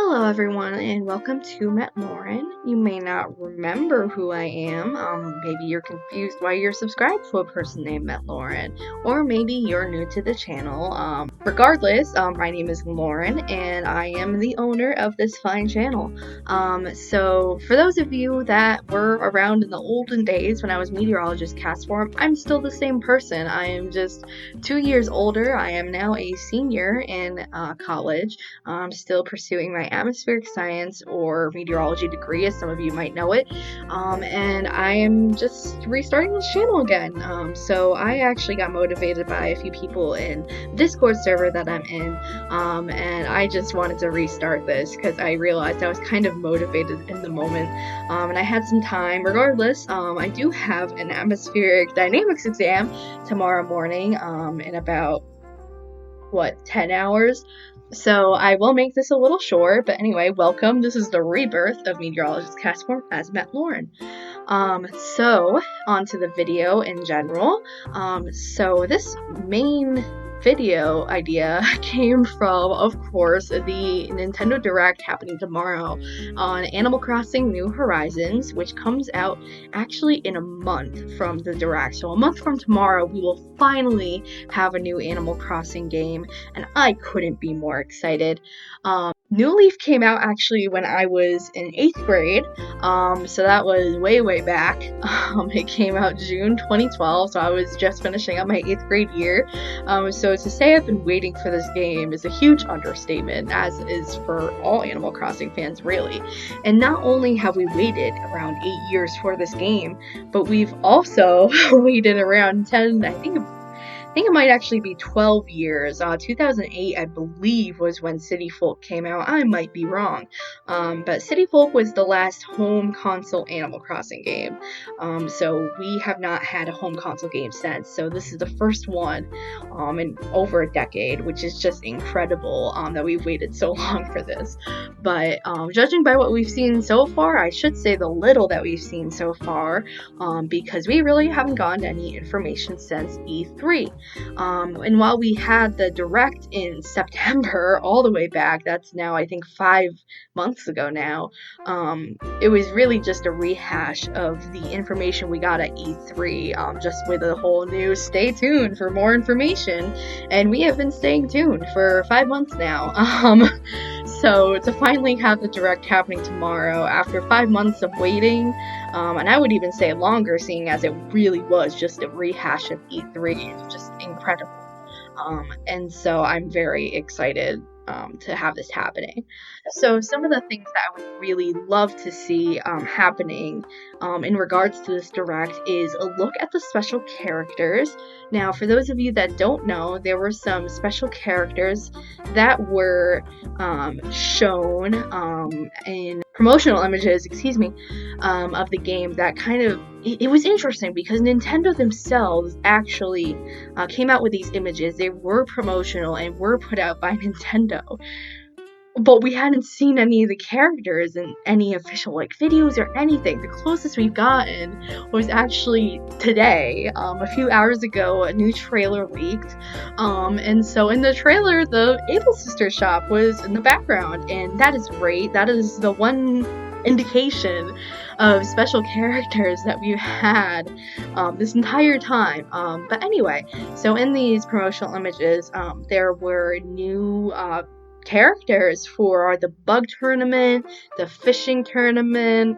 Hello everyone and welcome to Met Lauren. You may not remember who I am. Maybe you're confused why you're subscribed to a person named Met Lauren, or maybe you're new to the channel. Regardless, my name is Lauren and I am the owner of this fine channel. So for those of you that were around in the olden days when I was meteorologist Castform, I'm still the same person. I am just 2 years older. I am now a senior in college. I'm still pursuing my atmospheric science or meteorology degree, as some of you might know it, and I am just restarting this channel again. So I actually got motivated by a few people in the Discord server that I'm in, and I just wanted to restart this because I realized I was kind of motivated in the moment, and I had some time. Regardless, I do have an atmospheric dynamics exam tomorrow morning in about 10 hours. So I will make this a little short, but anyway, welcome. This is the rebirth of Meteorologist Castform as Met Lauren. So on to the video in general. So this main video idea came from, of course, the Nintendo Direct happening tomorrow on Animal Crossing New Horizons, which comes out actually in a month from the Direct. So a month from tomorrow, we will finally have a new Animal Crossing game, and I couldn't be more excited. New Leaf came out actually when I was in 8th grade, so that was way back. It came out June 2012, so I was just finishing up my 8th grade year. So to say I've been waiting for this game is a huge understatement, as is for all Animal Crossing fans really. And not only have we waited around 8 years for this game, but we've also waited around 10, I think it might actually be 12 years. 2008, I believe, was when City Folk came out. I might be wrong. But City Folk was the last home console Animal Crossing game. So we have not had a home console game since. So this is the first one in over a decade, which is just incredible that we've waited so long for this. But judging by what we've seen so far, I should say the little that we've seen so far, because we really haven't gotten any information since E3. And while we had the Direct in September all the way back, that's now I think 5 months ago now, it was really just a rehash of the information we got at E3, just with a whole new stay tuned for more information, and we have been staying tuned for 5 months now. So to finally have the Direct happening tomorrow after 5 months of waiting, and I would even say longer, seeing as it really was just a rehash of E3, it's just incredible. And so I'm very excited to have this happening. So some of the things that I would really love to see happening in regards to this Direct is a look at the special characters. Now, for those of you that don't know, there were some special characters that were shown in promotional images, of the game that kind of, it was interesting because Nintendo themselves actually came out with these images. They were promotional and were put out by Nintendo, but we hadn't seen any of the characters in any official videos or anything. The closest we've gotten was actually today, a few hours ago. A new trailer leaked, and so in the trailer the Able Sister shop was in the background, and that is great. That is the one indication of special characters that we've had this entire time. But anyway, so in these promotional images, there were new characters for the bug tournament, the fishing tournament.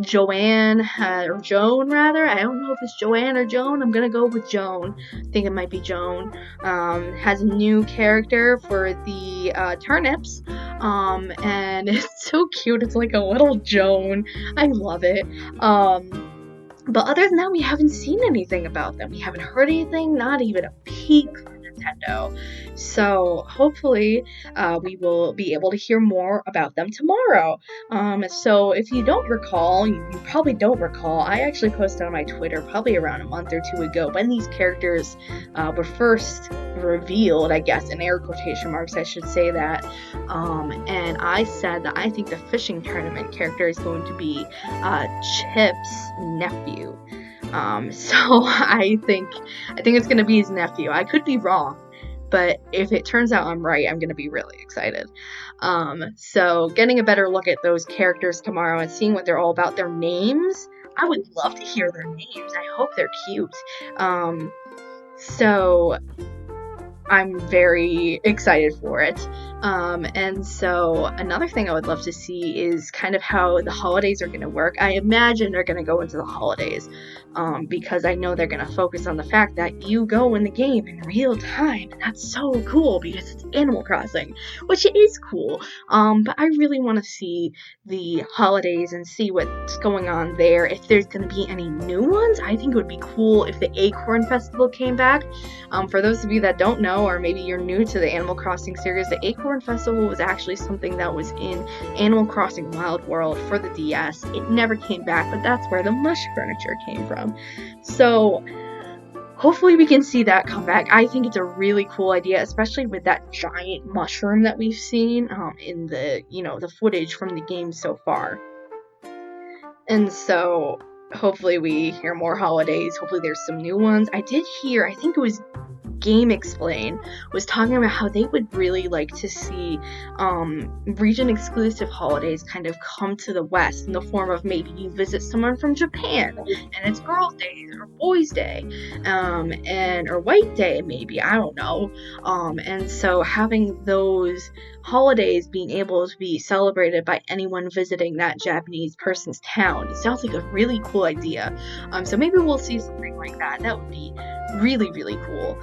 Joanne, or Joan rather, I don't know if it's Joanne or Joan, I'm gonna go with Joan, I think it might be Joan, has a new character for the turnips, and it's so cute. It's like a little Joan. I love it. But other than that, we haven't seen anything about them. We haven't heard anything, not even a peek from Nintendo. So hopefully we will be able to hear more about them tomorrow. So if you don't recall, you probably don't recall, I actually posted on my Twitter probably around a month or two ago when these characters were first revealed, I guess, in air quotation marks, I should say that. And I said that I think the fishing tournament character is going to be Chip's nephew. So I think it's going to be his nephew. I could be wrong, but if it turns out I'm right, I'm going to be really excited. So getting a better look at those characters tomorrow and seeing what they're all about, their names, I would love to hear their names. I hope they're cute. So I'm very excited for it. And so another thing I would love to see is kind of how the holidays are going to work. I imagine they're going to go into the holidays, because I know they're going to focus on the fact that you go in the game in real time, and that's so cool because it's Animal Crossing, which is cool. But I really want to see the holidays and see what's going on there. If there's going to be any new ones, I think it would be cool if the Acorn Festival came back. For those of you that don't know, or maybe you're new to the Animal Crossing series, the Acorn Festival was actually something that was in Animal Crossing Wild World for the DS. It never came back, but that's where the mush furniture came from. So hopefully we can see that come back. I think it's a really cool idea, especially with that giant mushroom that we've seen in the, the footage from the game so far. And so hopefully we hear more holidays. Hopefully there's some new ones. I did hear, I think it was Game Explain was talking about how they would really like to see region exclusive holidays kind of come to the West in the form of maybe you visit someone from Japan and it's Girls' Day or Boys' Day, or White Day maybe, I don't know. And so having those holidays being able to be celebrated by anyone visiting that Japanese person's town, it sounds like a really cool idea. So maybe we'll see something like that. That would be really, really cool.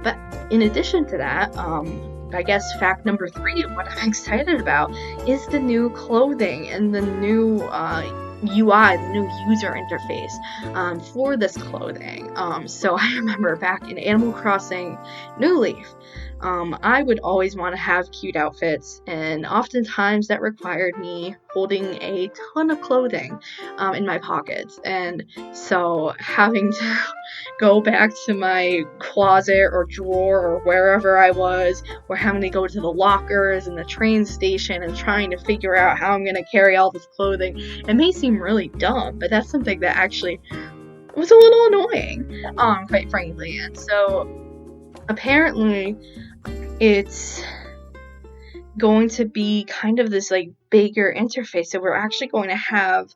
But in addition to that, I guess fact number 3 of what I'm excited about is the new clothing and the new UI, the new user interface for this clothing. So I remember back in Animal Crossing New Leaf, I would always want to have cute outfits, and oftentimes that required me holding a ton of clothing in my pockets. And so having to go back to my closet or drawer or wherever I was, or having to go to the lockers in the train station and trying to figure out how I'm going to carry all this clothing, it may seem really dumb, but that's something that actually was a little annoying, quite frankly. And so apparently it's going to be kind of this like bigger interface. So we're actually going to have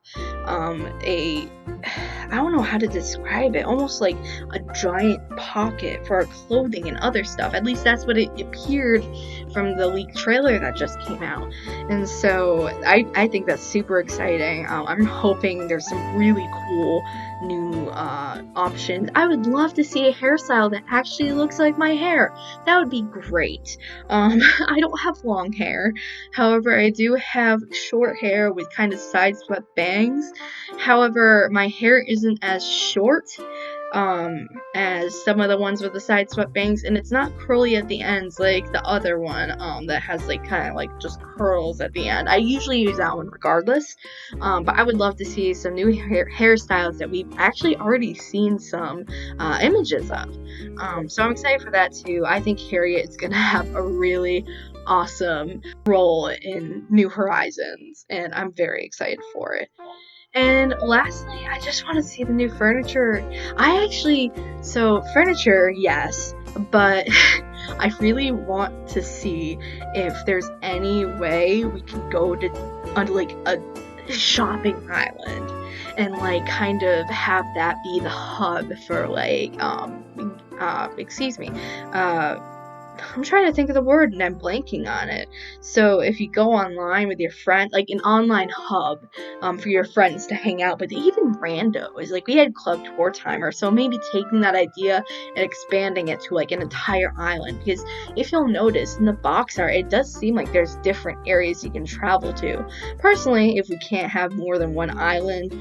I don't know how to describe it, almost like a giant pocket for our clothing and other stuff. At least that's what it appeared from the leaked trailer that just came out. And so I think that's super exciting. I'm hoping there's some really cool new options. I would love to see a hairstyle that actually looks like my hair. That would be great. I don't have long hair. However, I do have short hair with kind of side swept bangs. However, my hair isn't as short as some of the ones with the side swept bangs, and it's not curly at the ends like the other one that has like kind of like just curls at the end. I usually use that one regardless, but I would love to see some new hairstyles that we've actually already seen some images of. So I'm excited for that too. I think Harriet is gonna have a really awesome role in New Horizons, and I'm very excited for it. And lastly, I just want to see the new furniture. Furniture, yes, but I really want to see if there's any way we can go to like a shopping island and like kind of have that be the hub for like I'm trying to think of the word and I'm blanking on it. So if you go online with your friend, like an online hub for your friends to hang out with, even randos, like we had Club Tour Timer, so maybe taking that idea and expanding it to like an entire island. Because if you'll notice in the box art, it does seem like there's different areas you can travel to. Personally, if we can't have more than one island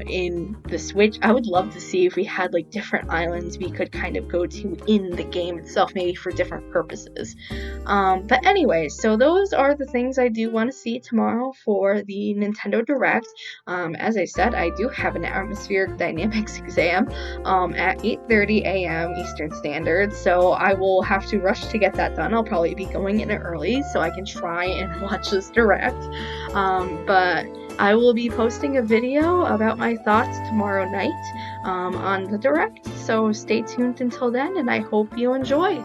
in the Switch, I would love to see if we had like different islands we could kind of go to in the game itself, maybe for different purposes. But anyway, so those are the things I do want to see tomorrow for the Nintendo Direct. As I said, I do have an atmospheric dynamics exam at 8:30 a.m. Eastern Standard, so I will have to rush to get that done. I'll probably be going in early so I can try and watch this Direct. But I will be posting a video about my thoughts tomorrow night on the Direct, so stay tuned until then, and I hope you enjoy.